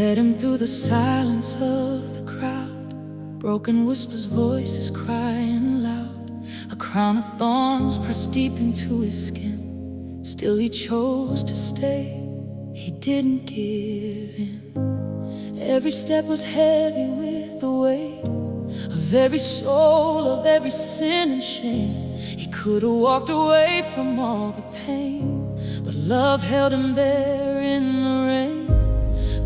led him through the silence of the crowd. Broken whispers, voices crying loud. A crown of thorns pressed deep into his skin. Still he chose to stay, he didn't give in. Every step was heavy with the weight of every soul, of every sin and shame. He could have walked away from all the pain, but love held him there in the rain.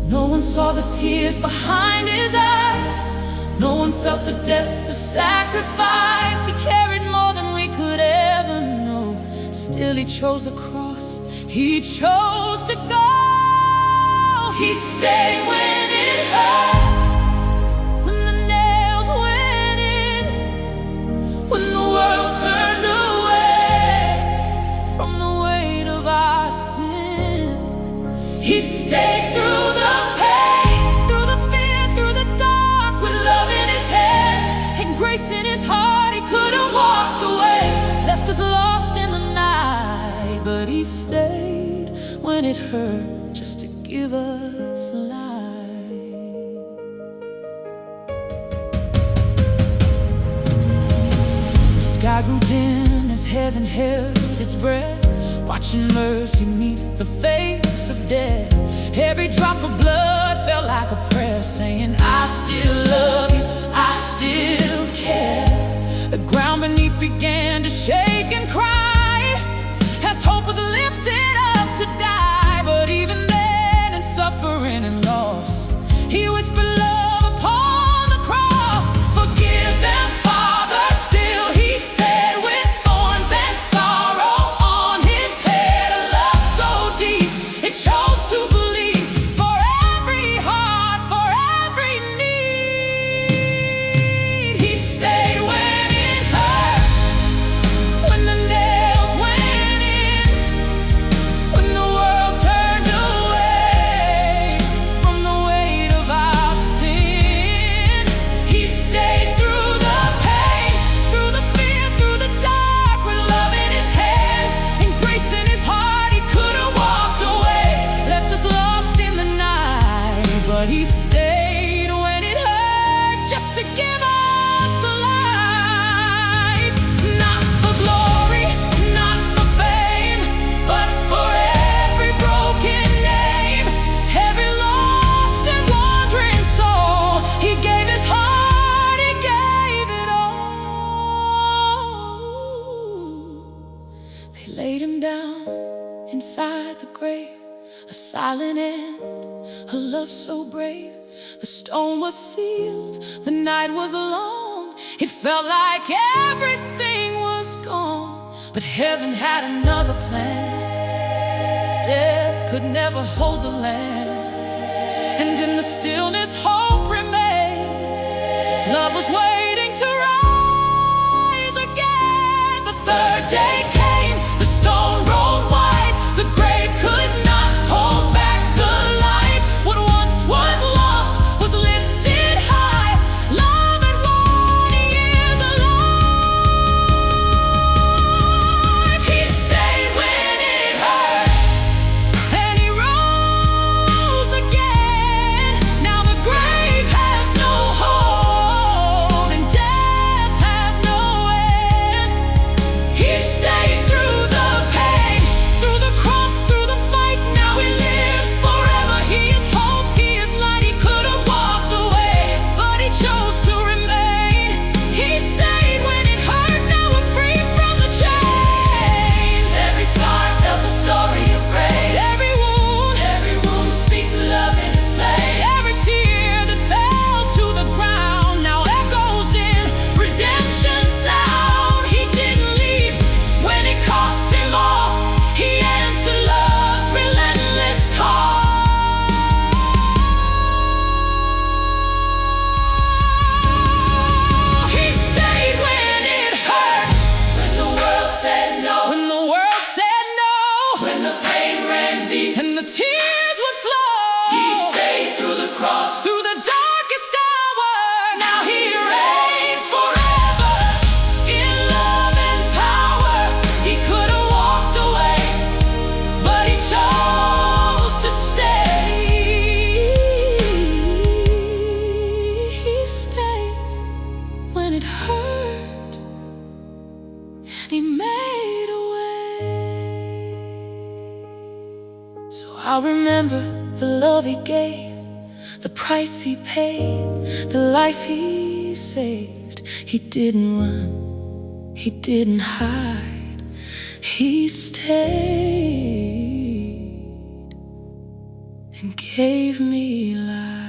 No one saw the tears behind his eyes. No one felt the depth of sacrifice. He carried more than we could ever know. Still he chose the cross, he chose to go. He stayed when it hurt, when the nails went in, when the world turned away from the weight of our sin. He stayed through the pain, through the fear, through the dark, with love in his hands and grace in his heart. He could have walked away, left us lost in the night, but he stayed when it hurt, just to give us life. The sky grew dim as heaven held its breath, watching mercy meet the face of death. Every drop of blood felt like a prayer, saying, I still love you, I still care. The ground beneath began to shake and cry as hope was lifted up to die. But even then, in suffering and loss, he whispered love upon the cross. Forgive them, Father. Still he said, with thorns and sorrow on his head, a love so deep it chose to believe for every heart, for every need. He stayed when it hurt, when the nails went in, when the world turned away from the weight of our sin. He stayed through the pain, through the fear, through the dark, with love in his hands and grace in his heart. He could have walked away, left us lost in the night, but he stayed when it hurt, just to give us a life. Not for glory, not for fame, but for every broken name, every lost and wandering soul. He gave his heart, he gave it all. They laid him down inside the grave, a silent end, a love so brave. The stone was sealed, the night was long. It felt like everything was gone, but heaven had another plan. Death could never hold the Lamb, and in the stillness hope remained. Love was waiting to rise again. The third day came, the stone rolled wide. The grave could not hold back the light. What once was lost was lifted high. Love had won, he is alive. He stayed when it hurt, and he rose again. Now the grave has no hold, and death has no end. He stayed through the pain, through the cross, through the fight. Now he lives forever. He is hope, he is light. He could have walked away, but he chose to remain. He stayed when it hurt. Now we're free from the chains. Every scar tells a story of grace. Every wound speaks of love in its place. Every tear that fell to the ground now echoes in redemption's sound. He didn't leave when it cost him all. He answered love's relentless call. He stayed when it hurt, when the world said no, when the world said no, when the pain ran deep and the tears would flow. He stayed through the cross, through the darkest hour. Now he reigns forever in love and power. He could have walked away, but he chose to stay. I'll remember the love he gave, the price he paid, the life he saved. He didn't run, he didn't hide, he stayed and gave me life.